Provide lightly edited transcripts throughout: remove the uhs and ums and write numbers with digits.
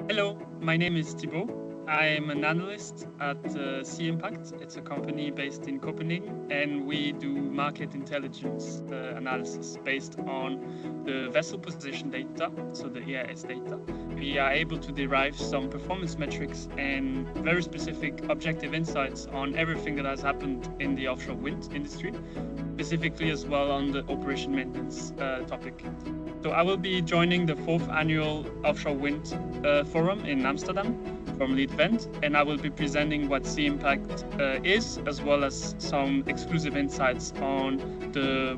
Hello, my name is Thibault. I'm an analyst at Sea Impact. It's a company based in Copenhagen, and we do market intelligence analysis based on the vessel position data, so the EIS data. We are able to derive some performance metrics and very specific objective insights on everything that has happened in the offshore wind industry, specifically as well on the operation maintenance topic. So I will be joining the 4th annual Offshore Wind Forum in Amsterdam from Leadvent, and I will be presenting what Sea Impact is, as well as some exclusive insights on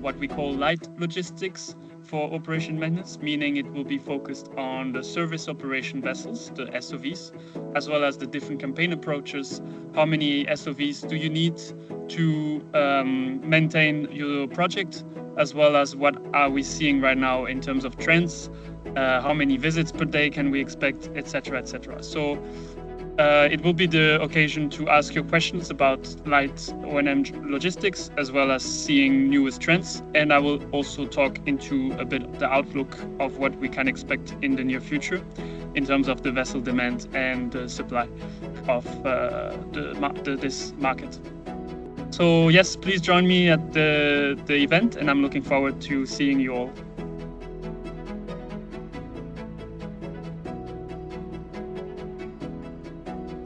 what we call light logistics for operation maintenance, meaning it will be focused on the service operation vessels, the SOVs, as well as the different campaign approaches. How many SOVs do you need to maintain your project, as well as what are we seeing right now in terms of trends, how many visits per day can we expect, etc., etc. So it will be the occasion to ask your questions about light O&M logistics, as well as seeing newest trends. And I will also talk into a bit of the outlook of what we can expect in the near future in terms of the vessel demand and the supply of this market. So yes, please join me at the event, and I'm looking forward to seeing you all.